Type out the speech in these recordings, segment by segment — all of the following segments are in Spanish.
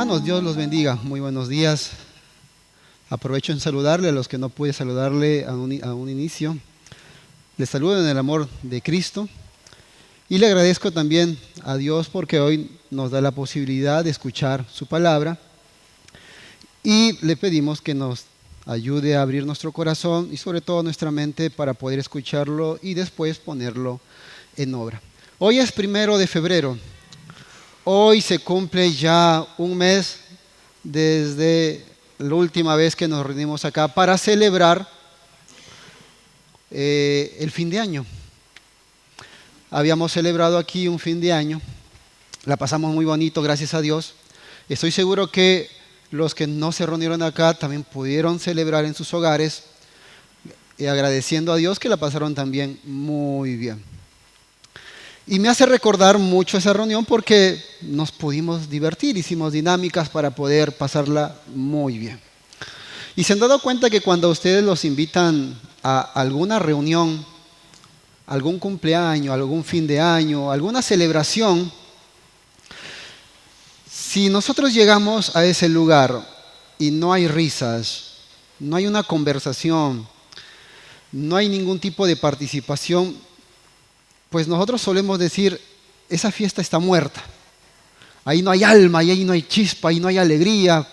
Hermanos, Dios los bendiga. Muy buenos días. Aprovecho en saludarle a los que no pude saludarle a un inicio. Les saludo en el amor de Cristo y le agradezco también a Dios porque hoy nos da la posibilidad de escuchar su palabra y le pedimos que nos ayude a abrir nuestro corazón y sobre todo nuestra mente para poder escucharlo y después ponerlo en obra. Hoy es 1 de febrero. Hoy se cumple ya un mes desde la última vez que nos reunimos acá para celebrar el fin de año. Habíamos celebrado aquí un fin de año, la pasamos muy bonito, gracias a Dios. Estoy seguro que los que no se reunieron acá también pudieron celebrar en sus hogares, agradeciendo a Dios que la pasaron también muy bien. Y me hace recordar mucho esa reunión porque nos pudimos divertir, hicimos dinámicas para poder pasarla muy bien. Y se han dado cuenta que cuando ustedes los invitan a alguna reunión, algún cumpleaños, algún fin de año, alguna celebración, si nosotros llegamos a ese lugar y no hay risas, no hay una conversación, no hay ningún tipo de participación, pues nosotros solemos decir, esa fiesta está muerta. Ahí no hay alma, ahí no hay chispa, ahí no hay alegría.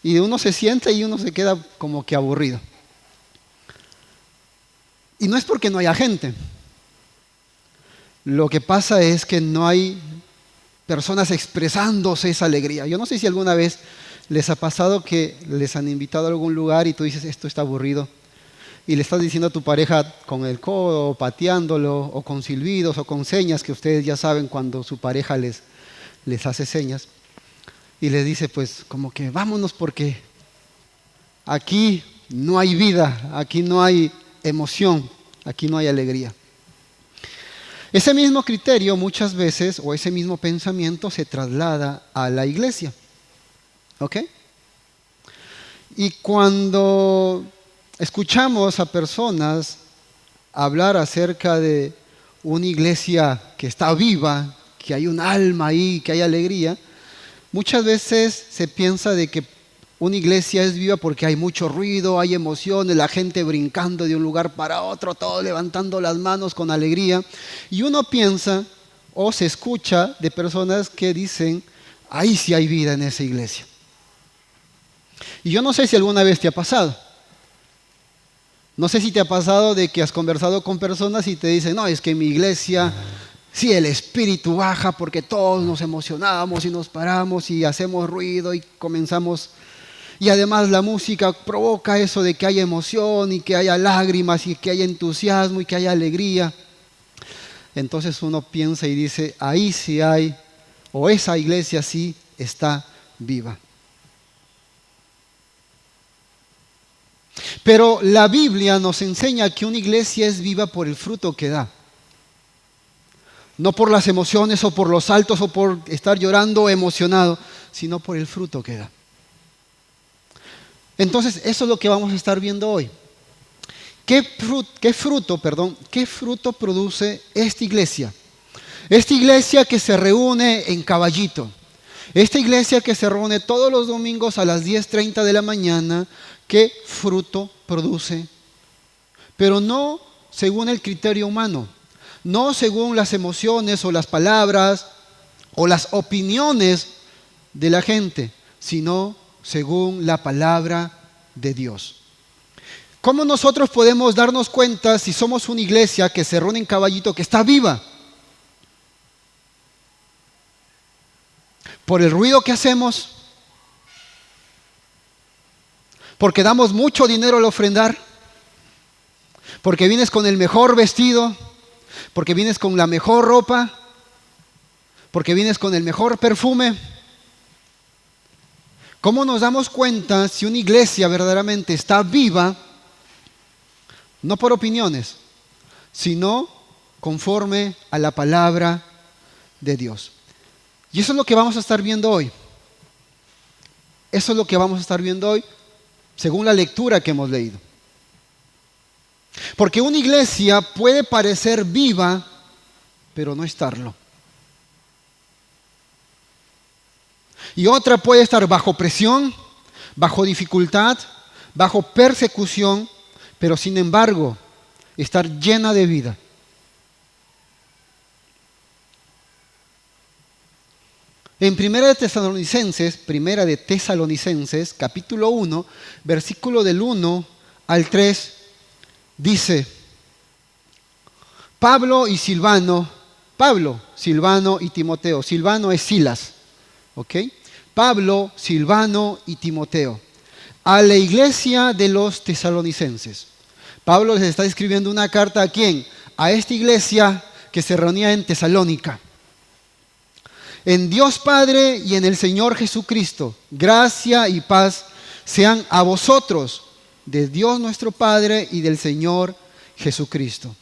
Y uno se siente y uno se queda como que aburrido. Y no es porque no haya gente. Lo que pasa es que no hay personas expresándose esa alegría. Yo no sé si alguna vez les ha pasado que les han invitado a algún lugar y tú dices, esto está aburrido. Y le estás diciendo a tu pareja con el codo, o pateándolo, o con silbidos, o con señas, que ustedes ya saben cuando su pareja les hace señas. Y les dice, pues, como que vámonos porque aquí no hay vida, aquí no hay emoción, aquí no hay alegría. Ese mismo criterio muchas veces, o ese mismo pensamiento, se traslada a la iglesia. ¿Ok? Y cuando escuchamos a personas hablar acerca de una iglesia que está viva, que hay un alma ahí, que hay alegría, muchas veces se piensa de que una iglesia es viva porque hay mucho ruido, hay emociones, la gente brincando de un lugar para otro, todos levantando las manos con alegría. Y uno piensa o se escucha de personas que dicen, ahí sí hay vida en esa iglesia. Y yo no sé si alguna vez te ha pasado. No sé si te ha pasado de que has conversado con personas y te dicen, no, es que en mi iglesia sí el espíritu baja porque todos nos emocionamos y nos paramos y hacemos ruido y comenzamos. Y además la música provoca eso de que haya emoción y que haya lágrimas y que haya entusiasmo y que haya alegría. Entonces uno piensa y dice, ahí sí hay, o esa iglesia sí está viva. Pero la Biblia nos enseña que una iglesia es viva por el fruto que da. No por las emociones o por los saltos o por estar llorando o emocionado, sino por el fruto que da. Entonces, eso es lo que vamos a estar viendo hoy. ¿Qué fruto produce esta iglesia? Esta iglesia que se reúne en Caballito. Esta iglesia que se reúne todos los domingos a las 10:30 de la mañana. ¿Qué fruto produce? Pero no según el criterio humano, no según las emociones o las palabras o las opiniones de la gente, sino según la palabra de Dios. ¿Cómo nosotros podemos darnos cuenta si somos una iglesia que se reúne en Caballito, que está viva? ¿Por el ruido que hacemos? ¿Porque damos mucho dinero al ofrendar? ¿Porque vienes con el mejor vestido? ¿Porque vienes con la mejor ropa? ¿Porque vienes con el mejor perfume? ¿Cómo nos damos cuenta si una iglesia verdaderamente está viva? No por opiniones, sino conforme a la palabra de Dios. Y eso es lo que vamos a estar viendo hoy. Eso es lo que vamos a estar viendo hoy, según la lectura que hemos leído. Porque una iglesia puede parecer viva, pero no estarlo. Y otra puede estar bajo presión, bajo dificultad, bajo persecución, pero sin embargo, estar llena de vida. En Primera de Tesalonicenses, capítulo 1, versículo del 1 al 3, dice: Pablo, Silvano y Timoteo. Silvano es Silas, ¿ok? Pablo, Silvano y Timoteo. A la iglesia de los tesalonicenses. Pablo les está escribiendo una carta ¿a quién? A esta iglesia que se reunía en Tesalónica. En Dios Padre y en el Señor Jesucristo, gracia y paz sean a vosotros, de Dios nuestro Padre y del Señor Jesucristo.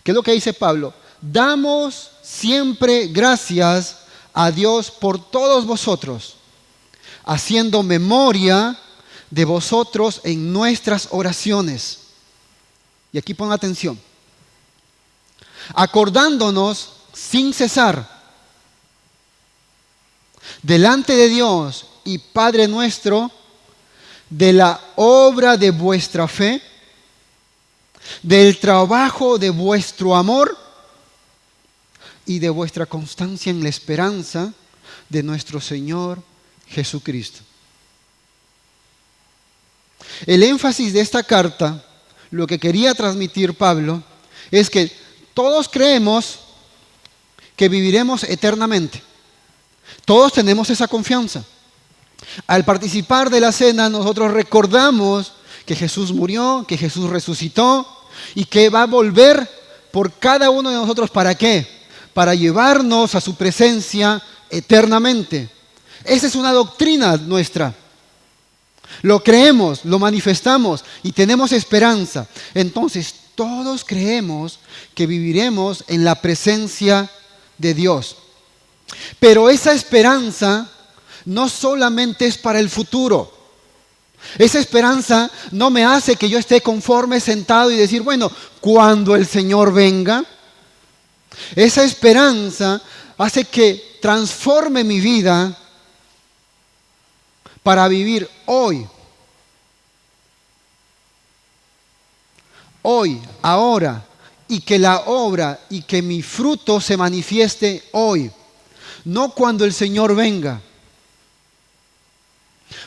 ¿Qué es lo que dice Pablo? Damos siempre gracias a Dios por todos vosotros, haciendo memoria de vosotros en nuestras oraciones. Y aquí pon atención. Acordándonos sin cesar delante de Dios y Padre nuestro de la obra de vuestra fe, del trabajo de vuestro amor y de vuestra constancia en la esperanza de nuestro Señor Jesucristo. El énfasis de esta carta, lo que quería transmitir Pablo, es que todos creemos que viviremos eternamente. Todos tenemos esa confianza. Al participar de la cena, nosotros recordamos que Jesús murió, que Jesús resucitó y que va a volver por cada uno de nosotros. ¿Para qué? Para llevarnos a su presencia eternamente. Esa es una doctrina nuestra. Lo creemos, lo manifestamos y tenemos esperanza. Entonces, todos creemos que viviremos en la presencia de Dios. Pero esa esperanza no solamente es para el futuro. Esa esperanza no me hace que yo esté conforme sentado y decir, bueno, cuando el Señor venga. Esa esperanza hace que transforme mi vida para vivir hoy. Hoy, ahora. Y que la obra y que mi fruto se manifieste hoy, no cuando el Señor venga.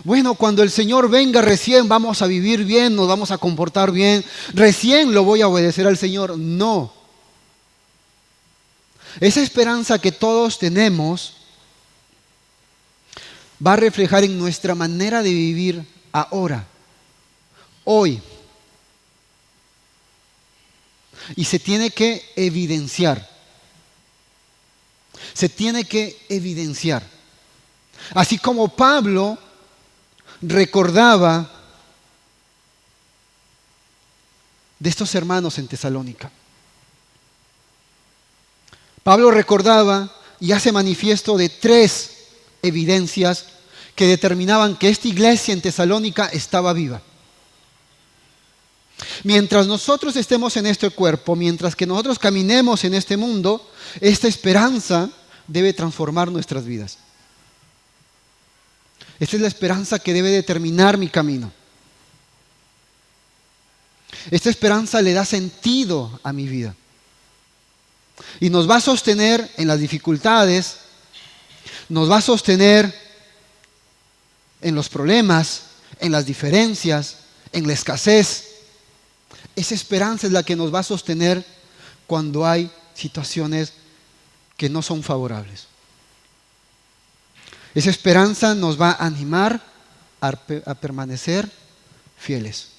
Bueno, cuando el Señor venga recién vamos a vivir bien, nos vamos a comportar bien, recién lo voy a obedecer al Señor. No. Esa esperanza que todos tenemos va a reflejar en nuestra manera de vivir ahora, hoy. Y se tiene que evidenciar. Se tiene que evidenciar. Así como Pablo recordaba de estos hermanos en Tesalónica. Pablo recordaba y hace manifiesto de 3 evidencias que determinaban que esta iglesia en Tesalónica estaba viva. Mientras nosotros estemos en este cuerpo, mientras que nosotros caminemos en este mundo, esta esperanza debe transformar nuestras vidas. Esta es la esperanza que debe determinar mi camino. Esta esperanza le da sentido a mi vida. Y nos va a sostener en las dificultades, nos va a sostener en los problemas, en las diferencias, en la escasez. Esa esperanza es la que nos va a sostener cuando hay situaciones que no son favorables. Esa esperanza nos va a animar a permanecer fieles.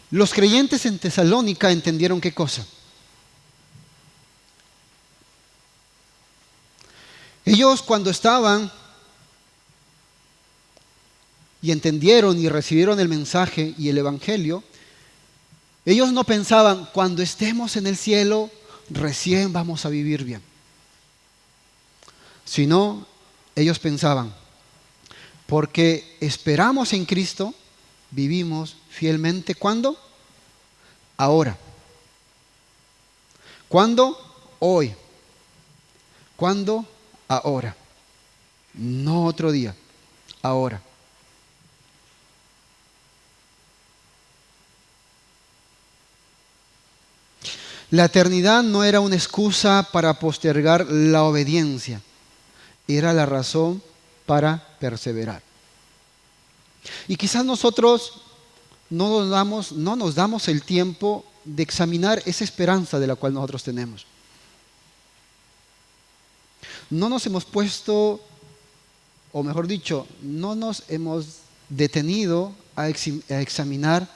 Los creyentes en Tesalónica entendieron ¿qué cosa? Ellos cuando estaban y entendieron y recibieron el mensaje y el evangelio, ellos no pensaban, cuando estemos en el cielo, recién vamos a vivir bien. Sino, ellos pensaban, Porque esperamos en Cristo, vivimos fielmente. ¿Cuándo? Ahora. ¿Cuándo? Hoy. ¿Cuándo? Ahora. No otro día. Ahora. La eternidad no era una excusa para postergar la obediencia, era la razón para perseverar. Y quizás nosotros no nos damos el tiempo de examinar esa esperanza de la cual nosotros tenemos. No nos hemos puesto, o mejor dicho, no nos hemos detenido a examinar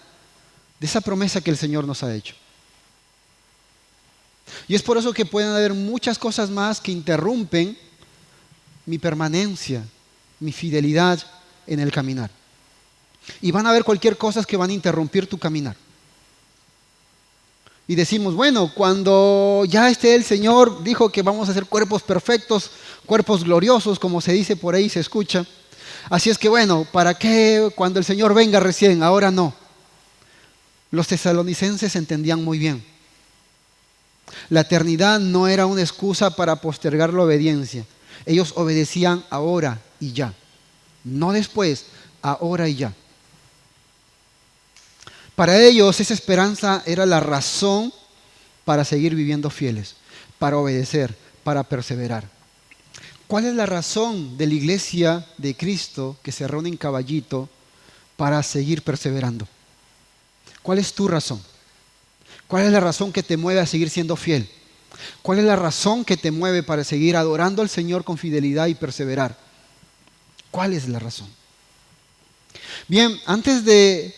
de esa promesa que el Señor nos ha hecho. Y es por eso que pueden haber muchas cosas más que interrumpen mi permanencia, mi fidelidad en el caminar. Y van a haber cualquier cosa que van a interrumpir tu caminar. Y decimos, bueno, cuando ya esté el Señor, dijo que vamos a hacer cuerpos perfectos, cuerpos gloriosos, como se dice por ahí, se escucha. Así es que bueno, ¿para qué cuando el Señor venga recién? Ahora no. Los tesalonicenses entendían muy bien. La eternidad no era una excusa para postergar la obediencia. Ellos obedecían ahora y ya. No después, ahora y ya. Para ellos esa esperanza era la razón para seguir viviendo fieles, para obedecer, para perseverar. ¿Cuál es la razón de la iglesia de Cristo que se reúne en Caballito para seguir perseverando? ¿Cuál es tu razón? ¿Cuál es la razón que te mueve a seguir siendo fiel? ¿Cuál es la razón que te mueve para seguir adorando al Señor con fidelidad y perseverar? ¿Cuál es la razón? Bien, antes de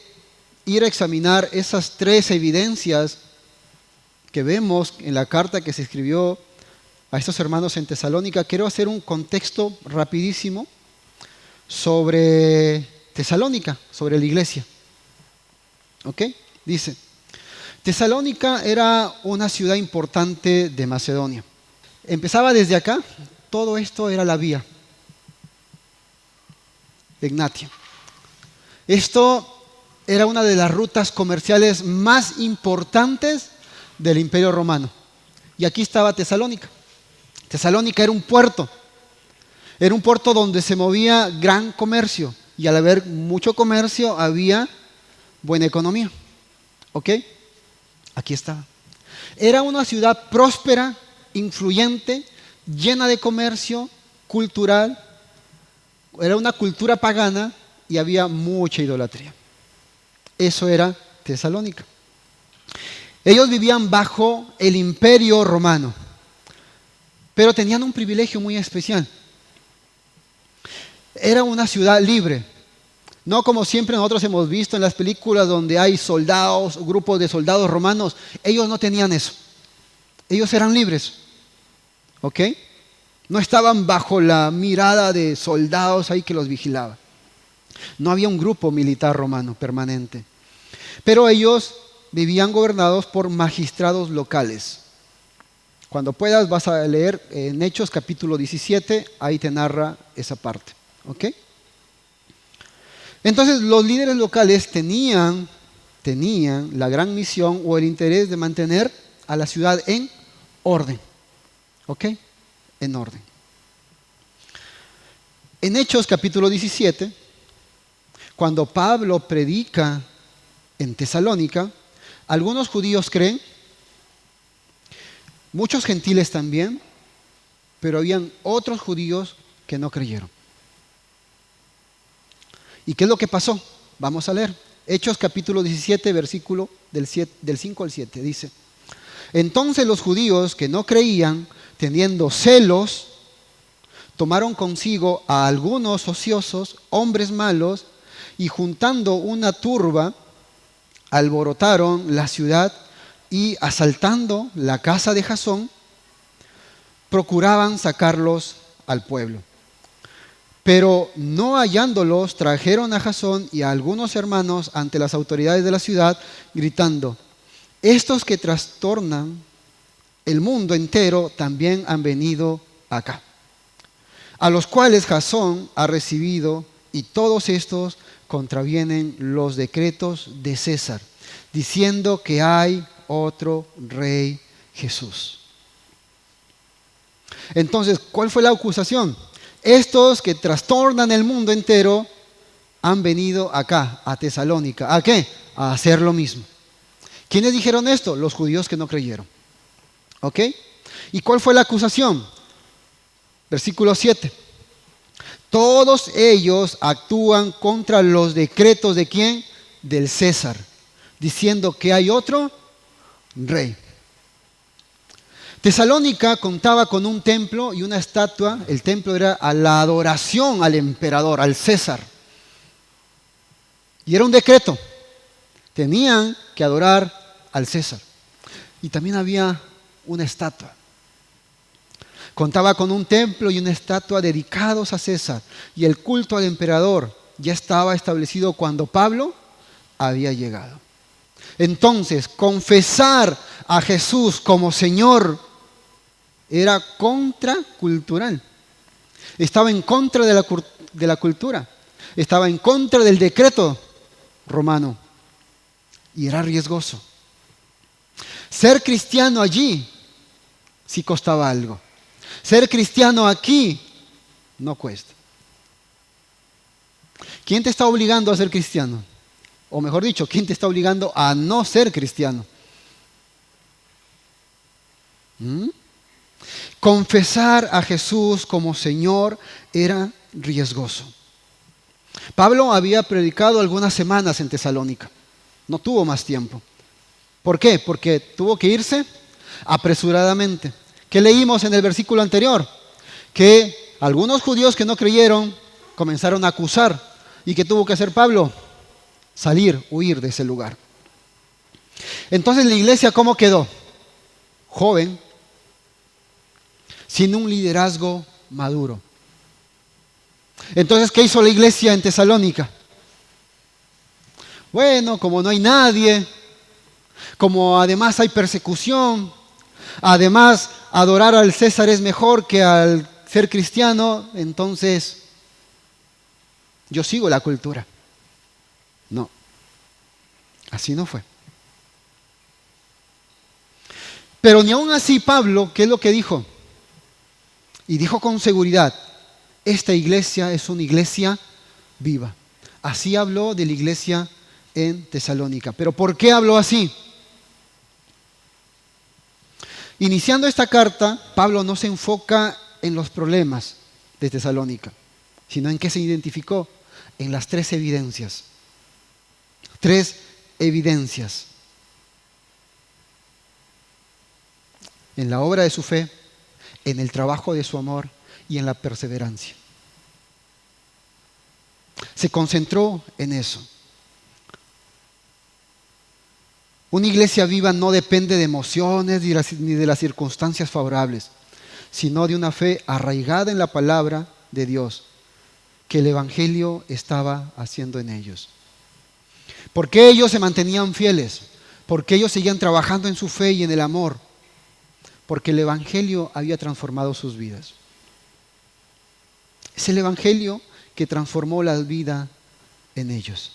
ir a examinar esas tres evidencias que vemos en la carta que se escribió a estos hermanos en Tesalónica, quiero hacer un contexto rapidísimo sobre Tesalónica, sobre la iglesia. ¿Ok? Dice, Tesalónica era una ciudad importante de Macedonia. Empezaba desde acá, todo esto era la vía Egnatia. Esto era una de las rutas comerciales más importantes del Imperio Romano. Y aquí estaba Tesalónica. Tesalónica era un puerto donde se movía gran comercio. Y al haber mucho comercio había buena economía. ¿Ok? Aquí estaba. Era una ciudad próspera, influyente, llena de comercio, cultural. Era una cultura pagana y había mucha idolatría. Eso era Tesalónica. Ellos vivían bajo el Imperio Romano, pero tenían un privilegio muy especial. Era una ciudad libre. No como siempre nosotros hemos visto en las películas donde hay soldados, grupos de soldados romanos. Ellos no tenían eso. Ellos eran libres. ¿Ok? No estaban bajo la mirada de soldados ahí que los vigilaba. No había un grupo militar romano permanente. Pero ellos vivían gobernados por magistrados locales. Cuando puedas vas a leer en Hechos capítulo 17, ahí te narra esa parte. ¿Ok? Entonces los líderes locales tenían la gran misión o el interés de mantener a la ciudad en orden. ¿Ok? En orden. En Hechos capítulo 17, cuando Pablo predica en Tesalónica, algunos judíos creen, muchos gentiles también, pero habían otros judíos que no creyeron. ¿Y qué es lo que pasó? Vamos a leer. Hechos capítulo 17, versículo del 5 al 7. Dice, entonces los judíos que no creían, teniendo celos, tomaron consigo a algunos ociosos, hombres malos, y juntando una turba, alborotaron la ciudad y asaltando la casa de Jasón, procuraban sacarlos al pueblo. Pero no hallándolos, trajeron a Jasón y a algunos hermanos ante las autoridades de la ciudad, gritando, estos que trastornan el mundo entero también han venido acá. A los cuales Jasón ha recibido y todos estos contravienen los decretos de César, diciendo que hay otro rey, Jesús. Entonces, ¿cuál fue la acusación? Estos que trastornan el mundo entero han venido acá, a Tesalónica. ¿A qué? A hacer lo mismo. ¿Quiénes dijeron esto? Los judíos que no creyeron. ¿Ok? ¿Y cuál fue la acusación? Versículo 7. Todos ellos actúan contra los decretos ¿de quién? Del César, diciendo que hay otro rey. Tesalónica contaba con un templo y una estatua. El templo era a la adoración al emperador, al César. Y era un decreto. Tenían que adorar al César. Y también había una estatua. Contaba con un templo y una estatua dedicados a César. Y el culto al emperador ya estaba establecido cuando Pablo había llegado. Entonces, confesar a Jesús como Señor era contracultural. Estaba en contra de la cultura. Estaba en contra del decreto romano. Y era riesgoso. Ser cristiano allí sí costaba algo. Ser cristiano aquí no cuesta. ¿Quién te está obligando a ser cristiano? O mejor dicho, ¿quién te está obligando a no ser cristiano? Confesar a Jesús como Señor era riesgoso. Pablo había predicado algunas semanas en Tesalónica. No tuvo más tiempo. ¿Por qué? Porque tuvo que irse apresuradamente. ¿Qué leímos en el versículo anterior? Que algunos judíos que no creyeron comenzaron a acusar. ¿Y qué tuvo que hacer Pablo? Salir, huir de ese lugar. Entonces la iglesia, ¿cómo quedó? Joven, sin un liderazgo maduro. Entonces, ¿qué hizo la iglesia en Tesalónica? Bueno, como no hay nadie, como además hay persecución, además adorar al César es mejor que al ser cristiano, entonces yo sigo la cultura. No, así no fue. Pero ni aún así Pablo, ¿qué es lo que dijo? Y dijo con seguridad, esta iglesia es una iglesia viva. Así habló de la iglesia en Tesalónica. ¿Pero por qué habló así? Iniciando esta carta, Pablo no se enfoca en los problemas de Tesalónica, sino en qué se identificó, en las tres evidencias. Tres evidencias. En la obra de su fe, en el trabajo de su amor y en la perseverancia. Se concentró en eso. Una iglesia viva no depende de emociones ni de las circunstancias favorables, sino de una fe arraigada en la palabra de Dios, que el Evangelio estaba haciendo en ellos. ¿Por qué ellos se mantenían fieles? Porque ellos seguían trabajando en su fe y en el amor. Porque el Evangelio había transformado sus vidas. Es el Evangelio que transformó la vida en ellos.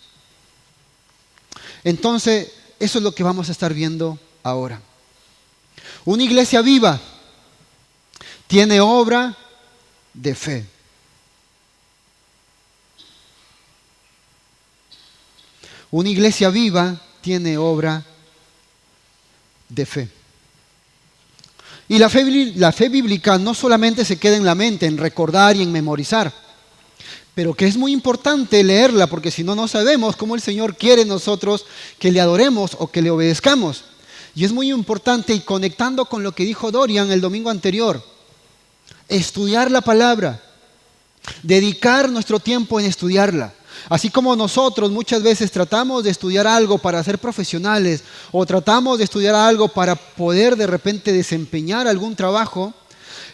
Entonces, eso es lo que vamos a estar viendo ahora. Una iglesia viva tiene obra de fe. Una iglesia viva tiene obra de fe. Y la fe bíblica no solamente se queda en la mente, en recordar y en memorizar, pero que es muy importante leerla, porque si no, no sabemos cómo el Señor quiere nosotros que le adoremos o que le obedezcamos. Y es muy importante, y conectando con lo que dijo Dorian el domingo anterior, estudiar la palabra, dedicar nuestro tiempo en estudiarla. Así como nosotros muchas veces tratamos de estudiar algo para ser profesionales o tratamos de estudiar algo para poder de repente desempeñar algún trabajo,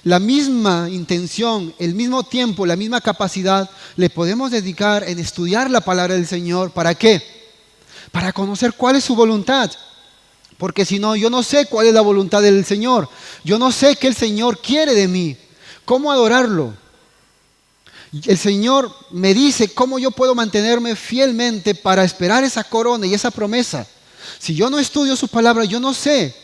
la misma intención, el mismo tiempo, la misma capacidad le podemos dedicar en estudiar la palabra del Señor. ¿Para qué? Para conocer cuál es su voluntad. Porque si no, yo no sé cuál es la voluntad del Señor. Yo no sé qué el Señor quiere de mí. ¿Cómo adorarlo? El Señor me dice cómo yo puedo mantenerme fielmente para esperar esa corona y esa promesa. Si yo no estudio su palabra, yo no sé.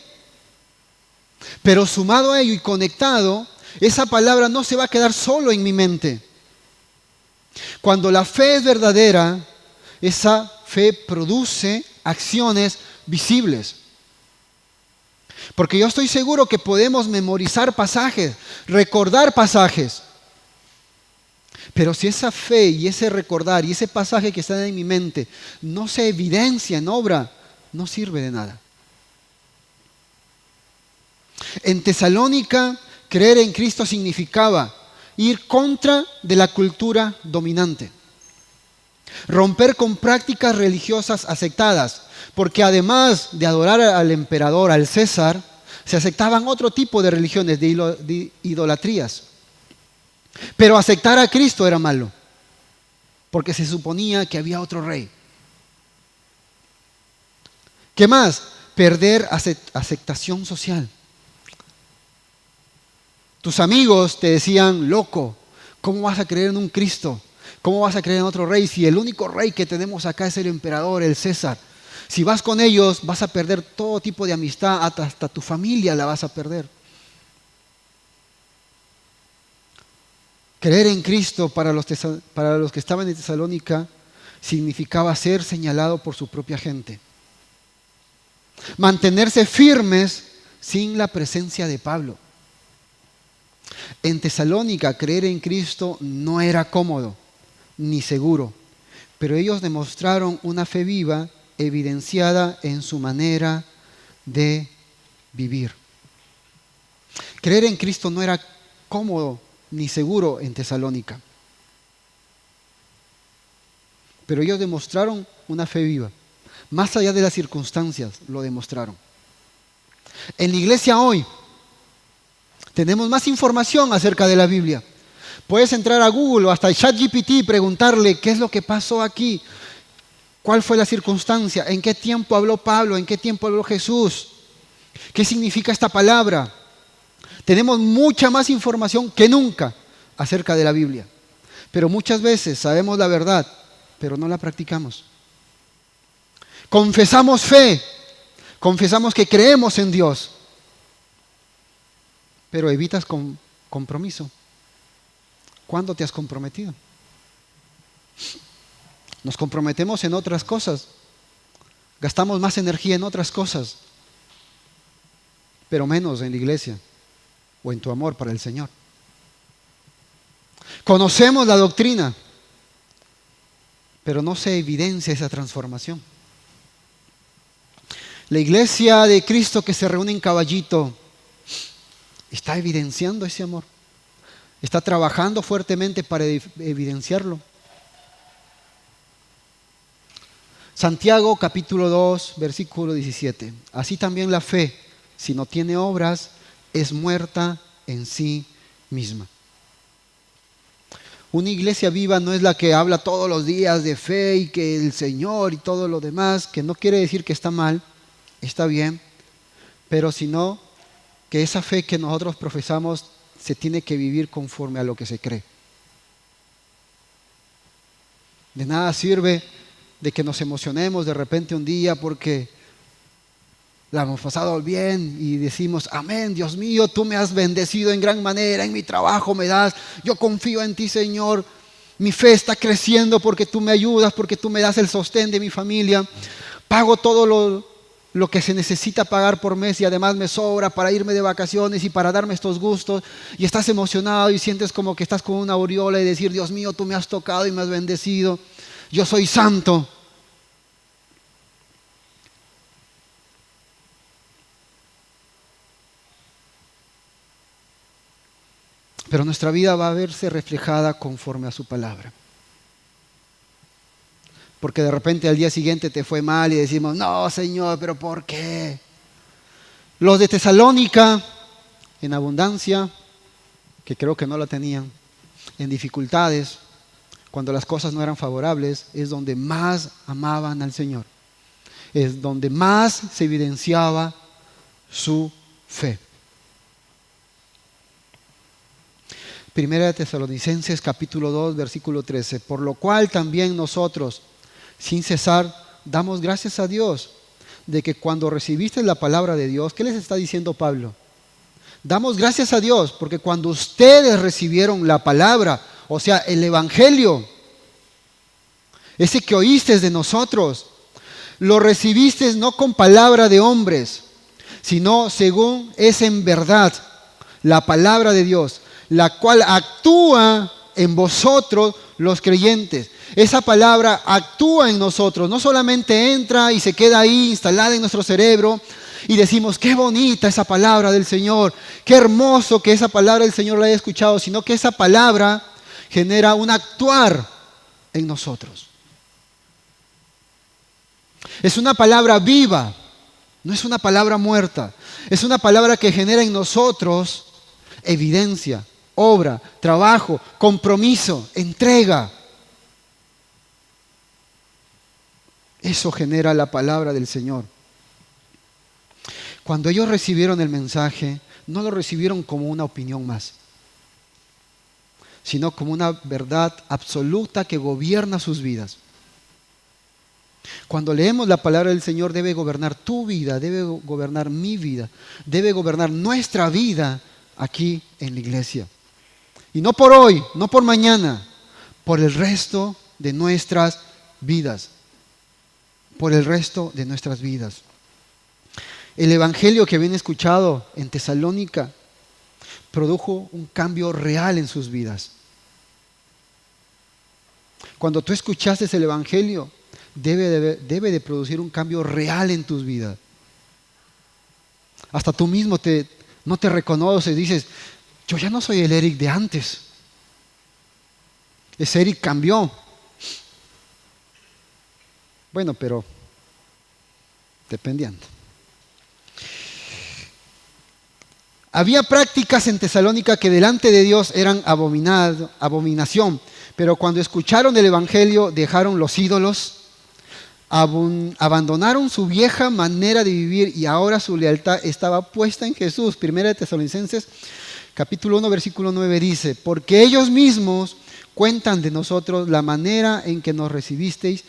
Pero sumado a ello y conectado, esa palabra no se va a quedar solo en mi mente. Cuando la fe es verdadera, esa fe produce acciones visibles. Porque yo estoy seguro que podemos memorizar pasajes, recordar pasajes. Pero si esa fe y ese recordar y ese pasaje que está en mi mente no se evidencia en obra, no sirve de nada. En Tesalónica, creer en Cristo significaba ir contra de la cultura dominante. Romper con prácticas religiosas aceptadas, porque además de adorar al emperador, al César, se aceptaban otro tipo de religiones, de idolatrías. Pero aceptar a Cristo era malo, porque se suponía que había otro rey. ¿Qué más? Perder aceptación social. Tus amigos te decían, loco, ¿cómo vas a creer en un Cristo? ¿Cómo vas a creer en otro rey si el único rey que tenemos acá es el emperador, el César? Si vas con ellos vas a perder todo tipo de amistad, hasta tu familia la vas a perder. Creer en Cristo para los que estaban en Tesalónica significaba ser señalado por su propia gente. Mantenerse firmes sin la presencia de Pablo. En Tesalónica creer en Cristo no era cómodo ni seguro, pero ellos demostraron una fe viva evidenciada en su manera de vivir. Creer en Cristo no era cómodo ni seguro en Tesalónica, pero ellos demostraron una fe viva. Más allá de las circunstancias, lo demostraron. En la iglesia hoy tenemos más información acerca de la Biblia. Puedes entrar a Google o hasta a ChatGPT y preguntarle qué es lo que pasó aquí, cuál fue la circunstancia, en qué tiempo habló Pablo, en qué tiempo habló Jesús, qué significa esta palabra. Tenemos mucha más información que nunca acerca de la Biblia, pero muchas veces sabemos la verdad, pero no la practicamos. Confesamos fe, confesamos que creemos en Dios, pero evitas compromiso. ¿Cuándo te has comprometido? Nos comprometemos en otras cosas, gastamos más energía en otras cosas, pero menos en la iglesia o en tu amor para el Señor. Conocemos la doctrina, pero no se evidencia esa transformación. La iglesia de Cristo que se reúne en Caballito está evidenciando ese amor. Está trabajando fuertemente para evidenciarlo. Santiago capítulo 2, versículo 17. Así también la fe, si no tiene obras, es muerta en sí misma. Una iglesia viva no es la que habla todos los días de fe y que el Señor y todo lo demás, que no quiere decir que está mal, está bien, pero sino que esa fe que nosotros profesamos se tiene que vivir conforme a lo que se cree. De nada sirve de que nos emocionemos de repente un día porque la hemos pasado bien y decimos, amén, Dios mío, tú me has bendecido en gran manera, en mi trabajo me das, yo confío en ti, Señor, mi fe está creciendo porque tú me ayudas, porque tú me das el sostén de mi familia, pago todo lo que se necesita pagar por mes y además me sobra para irme de vacaciones y para darme estos gustos, y estás emocionado y sientes como que estás con una aureola y decir, Dios mío, tú me has tocado y me has bendecido, yo soy santo. Pero nuestra vida va a verse reflejada conforme a su palabra. Porque de repente al día siguiente te fue mal y decimos, no, Señor, pero ¿por qué? Los de Tesalónica, en abundancia, que creo que no la tenían, en dificultades, cuando las cosas no eran favorables, es donde más amaban al Señor. Es donde más se evidenciaba su fe. Primera de Tesalonicenses capítulo 2, versículo 13. Por lo cual también nosotros, sin cesar, damos gracias a Dios de que cuando recibiste la palabra de Dios, ¿qué les está diciendo Pablo? Damos gracias a Dios porque cuando ustedes recibieron la palabra, o sea, el evangelio, ese que oíste de nosotros, lo recibiste no con palabra de hombres, sino según es en verdad la palabra de Dios, la cual actúa en vosotros los creyentes. Esa palabra actúa en nosotros, no solamente entra y se queda ahí instalada en nuestro cerebro y decimos, qué bonita esa palabra del Señor, qué hermoso que esa palabra del Señor la haya escuchado, sino que esa palabra genera un actuar en nosotros. Es una palabra viva, no es una palabra muerta. Es una palabra que genera en nosotros evidencia, obra, trabajo, compromiso, entrega. Eso genera la palabra del Señor. Cuando ellos recibieron el mensaje, no lo recibieron como una opinión más, sino como una verdad absoluta que gobierna sus vidas. Cuando leemos la palabra del Señor debe gobernar tu vida, debe gobernar mi vida, debe gobernar nuestra vida aquí en la iglesia. Y no por hoy, no por mañana, por el resto de nuestras vidas. Por el resto de nuestras vidas. El evangelio que habían escuchado en Tesalónica produjo un cambio real en sus vidas. Cuando tú escuchaste el evangelio, debe de producir un cambio real en tus vidas. Hasta tú mismo no te reconoces, dices, yo ya no soy el Eric de antes. Ese Eric cambió. Bueno, pero dependiendo. Había prácticas en Tesalónica que delante de Dios eran abominación, pero cuando escucharon el evangelio dejaron los ídolos, abandonaron su vieja manera de vivir y ahora su lealtad estaba puesta en Jesús. Primera de Tesalonicenses capítulo 1 versículo 9 dice, porque ellos mismos cuentan de nosotros la manera en que nos recibisteis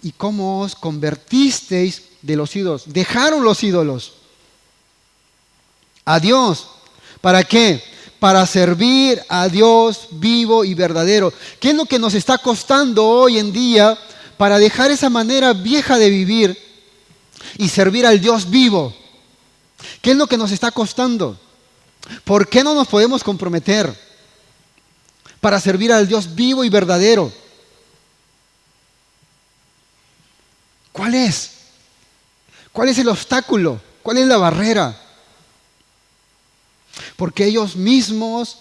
y cómo os convertisteis de los ídolos. Dejaron los ídolos a Dios. ¿Para qué? Para servir a Dios vivo y verdadero. ¿Qué es lo que nos está costando hoy en día para dejar esa manera vieja de vivir y servir al Dios vivo? ¿Qué es lo que nos está costando? ¿Por qué no nos podemos comprometer para servir al Dios vivo y verdadero? ¿Cuál es? ¿Cuál es el obstáculo? ¿Cuál es la barrera? Porque ellos mismos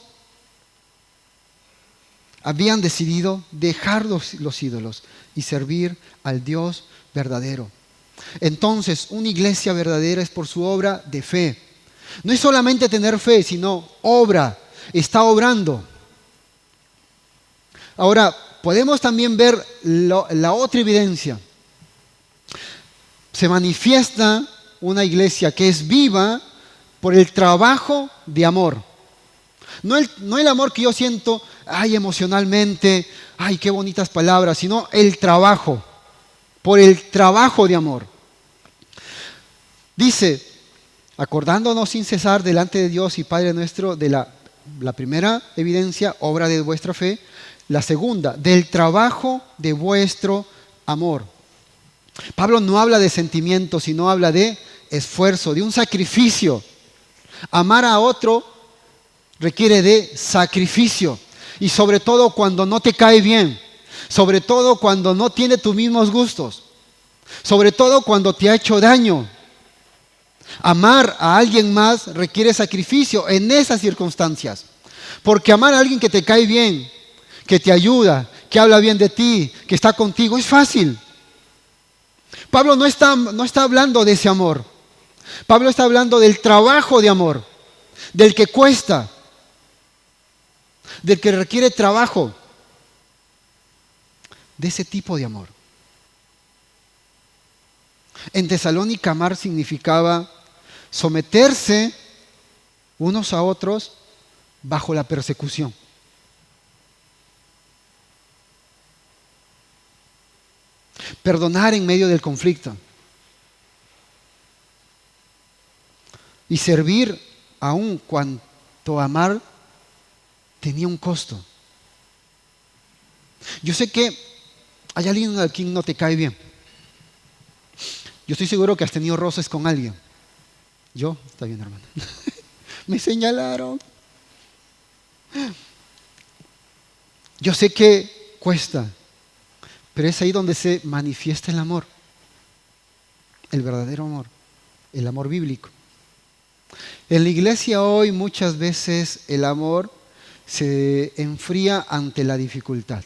habían decidido dejar los ídolos y servir al Dios verdadero. Entonces, una iglesia verdadera es por su obra de fe. No es solamente tener fe, sino obra. Está obrando. Ahora, podemos también ver la otra evidencia. Se manifiesta una iglesia que es viva por el trabajo de amor. No el amor que yo siento, emocionalmente, qué bonitas palabras, sino el trabajo, por el trabajo de amor. Dice, acordándonos sin cesar delante de Dios y Padre nuestro de la primera evidencia, obra de vuestra fe, la segunda, del trabajo de vuestro amor. Pablo no habla de sentimientos, sino habla de esfuerzo, de un sacrificio. Amar a otro requiere de sacrificio. Y sobre todo cuando no te cae bien. Sobre todo cuando no tiene tus mismos gustos. Sobre todo cuando te ha hecho daño. Amar a alguien más requiere sacrificio en esas circunstancias. Porque amar a alguien que te cae bien, que te ayuda, que habla bien de ti, que está contigo, es fácil. Pablo no está hablando de ese amor. Pablo está hablando del trabajo de amor, del que cuesta, del que requiere trabajo, de ese tipo de amor. En Tesalónica amar significaba someterse unos a otros bajo la persecución. perdonar en medio del conflicto y servir aun cuanto amar tenía un costo. Yo sé que hay alguien a quien no te cae bien. Yo estoy seguro que has tenido roces con alguien. Yo, está bien, hermano. Me señalaron. Yo sé que cuesta, pero es ahí donde se manifiesta el amor, el verdadero amor, el amor bíblico. En la iglesia hoy muchas veces el amor se enfría ante la dificultad.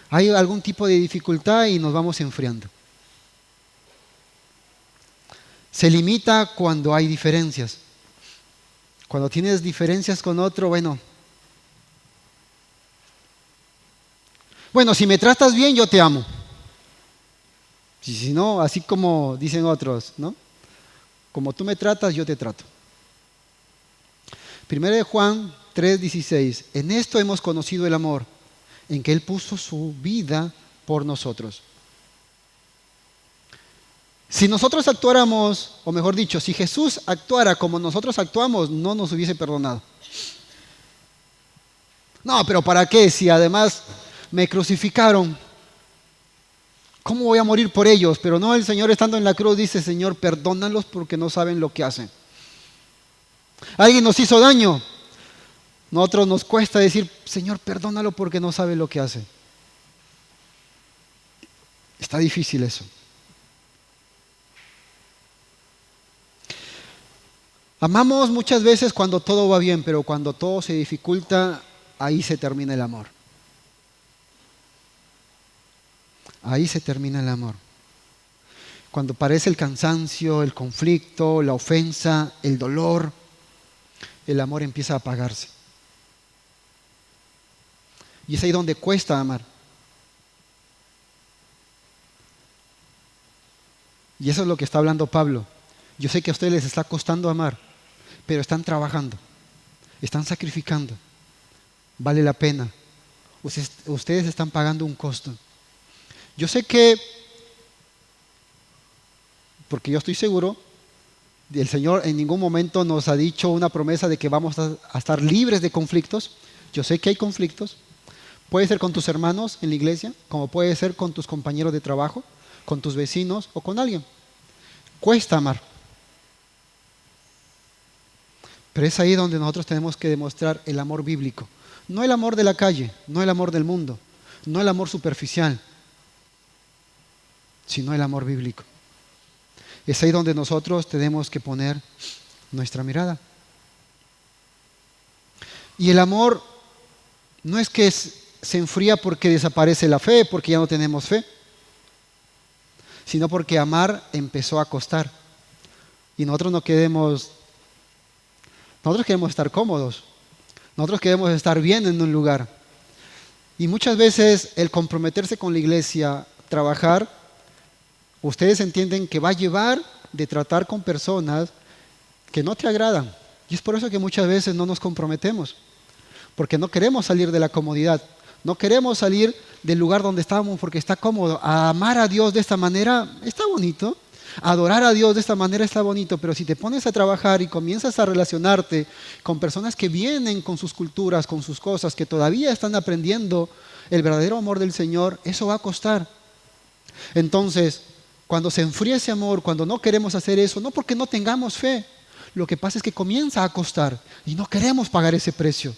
Hay algún tipo de dificultad y nos vamos enfriando. Se limita cuando hay diferencias. Cuando tienes diferencias con otro, bueno, si me tratas bien, yo te amo. Y si no, así como dicen otros, ¿no? Como tú me tratas, yo te trato. 1 de Juan 3:16. En esto hemos conocido el amor, en que Él puso su vida por nosotros. Si nosotros actuáramos, o mejor dicho, si Jesús actuara como nosotros actuamos, no nos hubiese perdonado. No, pero ¿para qué? Si además me crucificaron, ¿cómo voy a morir por ellos? Pero no, el Señor estando en la cruz dice, Señor, perdónalos porque no saben lo que hacen. Alguien nos hizo daño. Nosotros nos cuesta decir, Señor, perdónalo porque no sabe lo que hace. Está difícil eso. Amamos muchas veces cuando todo va bien, pero cuando todo se dificulta, ahí se termina el amor. Ahí se termina el amor. Cuando aparece el cansancio, el conflicto, la ofensa, el dolor, el amor empieza a apagarse. Y es ahí donde cuesta amar. Y eso es lo que está hablando Pablo. Yo sé que a ustedes les está costando amar, pero están trabajando, están sacrificando. Vale la pena. Ustedes están pagando un costo. Yo sé que, porque yo estoy seguro, el Señor en ningún momento nos ha dicho una promesa de que vamos a estar libres de conflictos. Yo sé que hay conflictos. Puede ser con tus hermanos en la iglesia, como puede ser con tus compañeros de trabajo, con tus vecinos o con alguien. Cuesta amar. Pero es ahí donde nosotros tenemos que demostrar el amor bíblico. No el amor de la calle, no el amor del mundo, no el amor superficial, sino el amor bíblico. Es ahí donde nosotros tenemos que poner nuestra mirada. Y el amor no es que se enfría porque desaparece la fe, porque ya no tenemos fe, sino porque amar empezó a costar. Y nosotros queremos estar cómodos, nosotros queremos estar bien en un lugar. Y muchas veces el comprometerse con la iglesia, trabajar, ustedes entienden que va a llevar de tratar con personas que no te agradan. Y es por eso que muchas veces no nos comprometemos, porque no queremos salir de la comodidad, no queremos salir del lugar donde estábamos porque está cómodo. A amar a Dios de esta manera está bonito, adorar a Dios de esta manera está bonito, pero si te pones a trabajar y comienzas a relacionarte con personas que vienen con sus culturas, con sus cosas, que todavía están aprendiendo el verdadero amor del Señor, eso va a costar. Entonces, cuando se enfría ese amor, cuando no queremos hacer eso, no porque no tengamos fe, lo que pasa es que comienza a costar y no queremos pagar ese precio.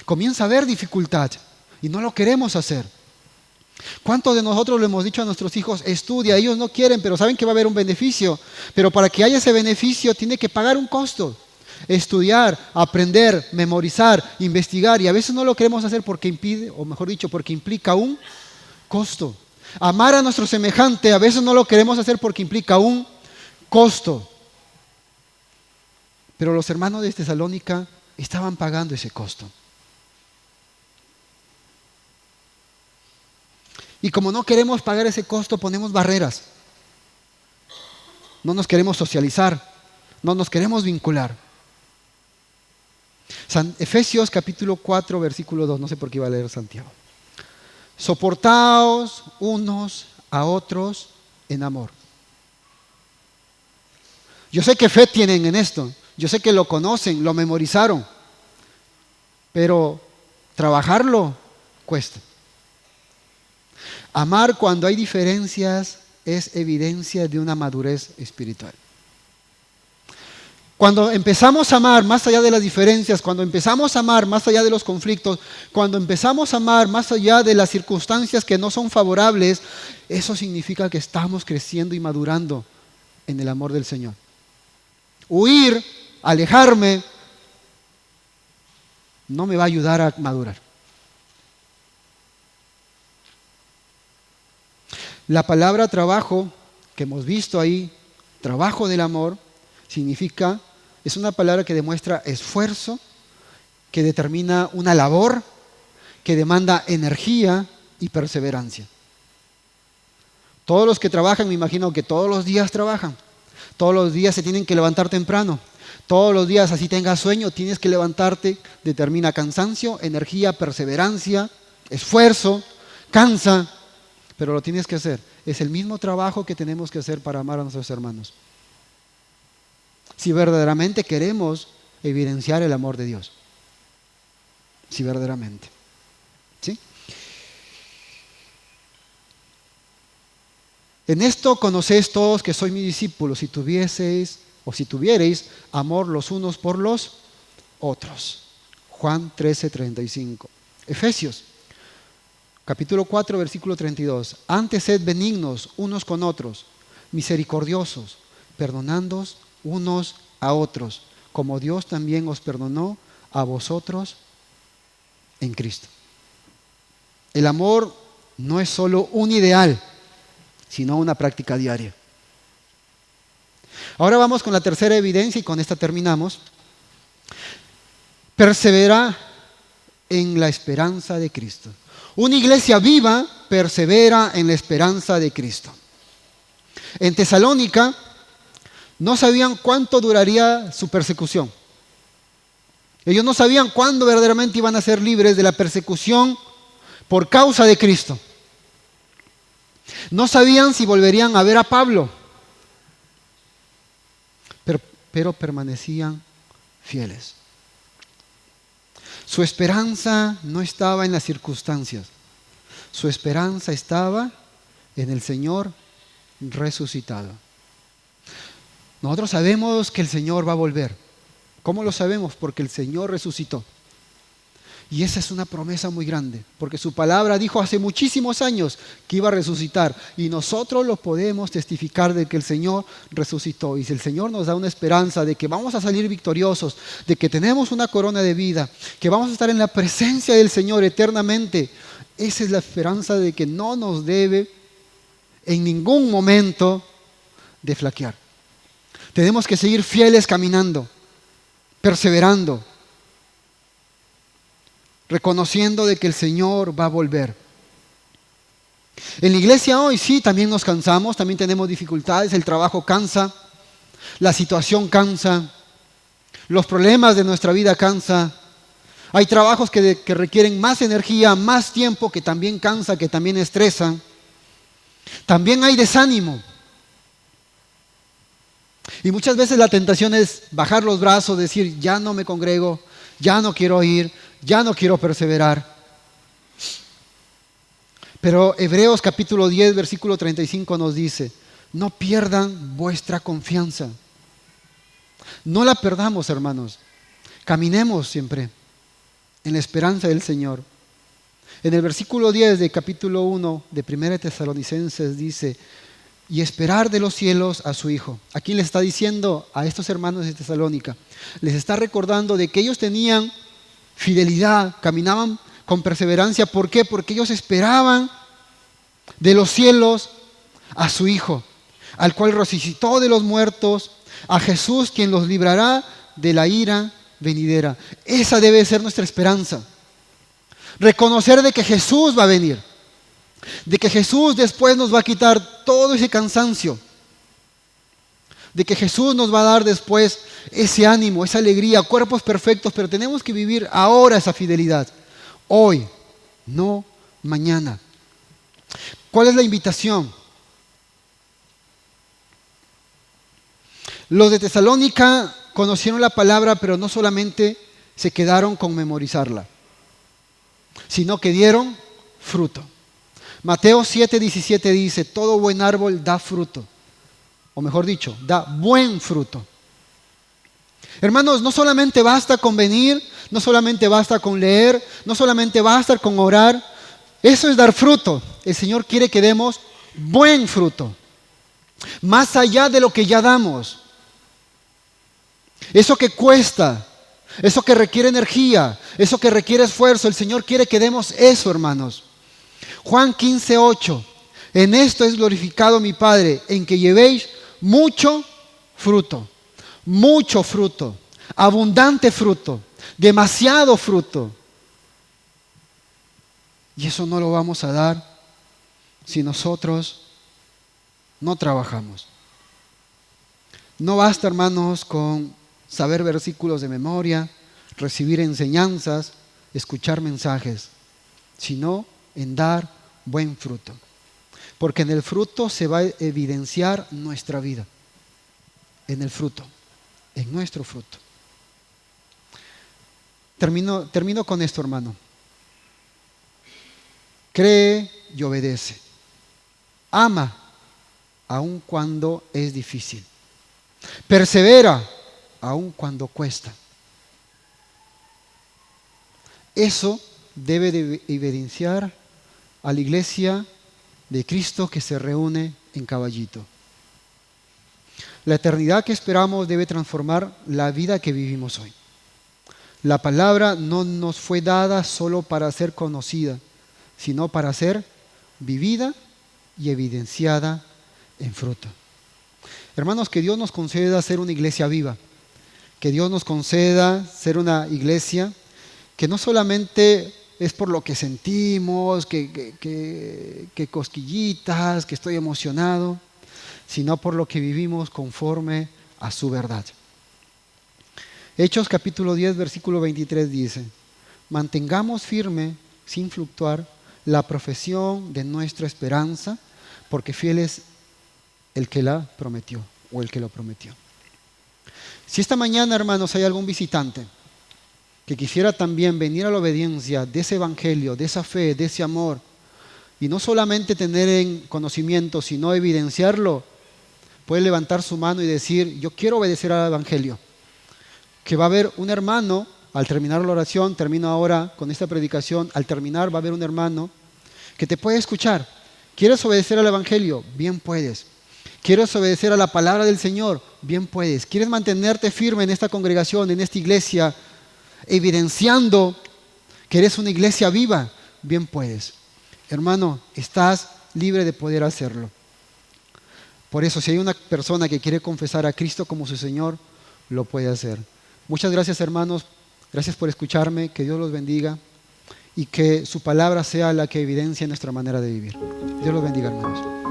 Comienza a haber dificultad y no lo queremos hacer. ¿Cuántos de nosotros le hemos dicho a nuestros hijos, estudia? Ellos no quieren, pero saben que va a haber un beneficio. Pero para que haya ese beneficio tiene que pagar un costo. Estudiar, aprender, memorizar, investigar. Y a veces no lo queremos hacer porque impide, o mejor dicho, porque implica un costo. Amar a nuestro semejante a veces no lo queremos hacer porque implica un costo. Pero los hermanos de Tesalónica estaban pagando ese costo. Y como no queremos pagar ese costo, ponemos barreras. No nos queremos socializar, no nos queremos vincular. Efesios capítulo 4, versículo 2, no sé por qué iba a leer Santiago. Soportaos unos a otros en amor. Yo sé que fe tienen en esto. Yo sé que lo conocen, lo memorizaron. Pero trabajarlo cuesta. Amar cuando hay diferencias es evidencia de una madurez espiritual. Cuando empezamos a amar más allá de las diferencias, cuando empezamos a amar más allá de los conflictos, cuando empezamos a amar más allá de las circunstancias que no son favorables, eso significa que estamos creciendo y madurando en el amor del Señor. Huir, alejarme, no me va a ayudar a madurar. La palabra trabajo, que hemos visto ahí, trabajo del amor, significa, es una palabra que demuestra esfuerzo, que determina una labor, que demanda energía y perseverancia. Todos los que trabajan, me imagino que todos los días trabajan. Todos los días se tienen que levantar temprano. Todos los días, así tengas sueño, tienes que levantarte. Determina cansancio, energía, perseverancia, esfuerzo, cansa, pero lo tienes que hacer. Es el mismo trabajo que tenemos que hacer para amar a nuestros hermanos. Si verdaderamente queremos evidenciar el amor de Dios. Si verdaderamente. ¿Sí? En esto conocéis todos que sois mis discípulos, si tuviereis amor los unos por los otros. Juan 13:35. Efesios, capítulo 4, versículo 32. Antes sed benignos unos con otros, misericordiosos, perdonándoos unos a otros, como Dios también os perdonó a vosotros en Cristo. El amor no es solo un ideal, sino una práctica diaria. Ahora vamos con la tercera evidencia y con esta terminamos. Persevera en la esperanza de Cristo. Una iglesia viva persevera en la esperanza de Cristo. En Tesalónica no sabían cuánto duraría su persecución. Ellos no sabían cuándo verdaderamente iban a ser libres de la persecución por causa de Cristo. No sabían si volverían a ver a Pablo, pero permanecían fieles. Su esperanza no estaba en las circunstancias, su esperanza estaba en el Señor resucitado. Nosotros sabemos que el Señor va a volver. ¿Cómo lo sabemos? Porque el Señor resucitó. Y esa es una promesa muy grande, porque su palabra dijo hace muchísimos años que iba a resucitar, y nosotros lo podemos testificar de que el Señor resucitó. Y si el Señor nos da una esperanza de que vamos a salir victoriosos, de que tenemos una corona de vida, que vamos a estar en la presencia del Señor eternamente, esa es la esperanza de que no nos debe en ningún momento de flaquear. Tenemos que seguir fieles caminando, perseverando, reconociendo de que el Señor va a volver. En la iglesia hoy sí, también nos cansamos, también tenemos dificultades, el trabajo cansa, la situación cansa, los problemas de nuestra vida cansa. Hay trabajos que requieren más energía, más tiempo, que también cansa, que también estresan. También hay desánimo. Y muchas veces la tentación es bajar los brazos, decir, ya no me congrego, ya no quiero ir, ya no quiero perseverar. Pero Hebreos capítulo 10, versículo 35 nos dice, no pierdan vuestra confianza. No la perdamos, hermanos. Caminemos siempre en la esperanza del Señor. En el versículo 10 de capítulo 1 de 1 Tesalonicenses dice, y esperar de los cielos a su Hijo. Aquí le está diciendo a estos hermanos de Tesalónica, les está recordando de que ellos tenían fidelidad, caminaban con perseverancia. ¿Por qué? Porque ellos esperaban de los cielos a su Hijo, al cual resucitó de los muertos, a Jesús, quien los librará de la ira venidera. Esa debe ser nuestra esperanza. Reconocer de que Jesús va a venir, de que Jesús después nos va a quitar todo ese cansancio, de que Jesús nos va a dar después ese ánimo, esa alegría, cuerpos perfectos, pero tenemos que vivir ahora esa fidelidad. Hoy, no mañana. ¿Cuál es la invitación? Los de Tesalónica conocieron la palabra, pero no solamente se quedaron con memorizarla, sino que dieron fruto. Mateo 7:17 dice, todo buen árbol da fruto, o mejor dicho, da buen fruto. Hermanos, no solamente basta con venir, no solamente basta con leer, no solamente basta con orar, eso es dar fruto. El Señor quiere que demos buen fruto, más allá de lo que ya damos. Eso que cuesta, eso que requiere energía, eso que requiere esfuerzo, el Señor quiere que demos eso, hermanos. Juan 15:8, en esto es glorificado mi Padre, en que llevéis mucho fruto, abundante fruto, demasiado fruto. Y eso no lo vamos a dar si nosotros no trabajamos. No basta, hermanos, con saber versículos de memoria, recibir enseñanzas, escuchar mensajes, sino en dar buen fruto. Porque en el fruto se va a evidenciar nuestra vida. En el fruto, en nuestro fruto. Termino con esto, hermano. Cree y obedece. Ama, aun cuando es difícil. Persevera, aun cuando cuesta. Eso debe de evidenciar a la iglesia de Cristo que se reúne en Caballito. La eternidad que esperamos debe transformar la vida que vivimos hoy. La palabra no nos fue dada solo para ser conocida, sino para ser vivida y evidenciada en fruto. Hermanos, que Dios nos conceda ser una iglesia viva, que Dios nos conceda ser una iglesia que no solamente es por lo que sentimos, que cosquillitas, que estoy emocionado, sino por lo que vivimos conforme a su verdad. Hechos capítulo 10, versículo 23 dice, mantengamos firme, sin fluctuar, la profesión de nuestra esperanza, porque fiel es el que la prometió, o el que lo prometió. Si esta mañana, hermanos, hay algún visitante que quisiera también venir a la obediencia de ese evangelio, de esa fe, de ese amor, y no solamente tener en conocimiento, sino evidenciarlo, puede levantar su mano y decir, yo quiero obedecer al evangelio. Que va a haber un hermano, al terminar la oración, termino ahora con esta predicación, al terminar va a haber un hermano que te puede escuchar. ¿Quieres obedecer al evangelio? Bien puedes. ¿Quieres obedecer a la palabra del Señor? Bien puedes. ¿Quieres mantenerte firme en esta congregación, en esta iglesia, evidenciando que eres una iglesia viva? Bien puedes. Hermano, estás libre de poder hacerlo. Por eso, si hay una persona que quiere confesar a Cristo como su Señor, lo puede hacer. Muchas gracias, hermanos. Gracias por escucharme. Que Dios los bendiga y que su palabra sea la que evidencie nuestra manera de vivir. Dios los bendiga, hermanos.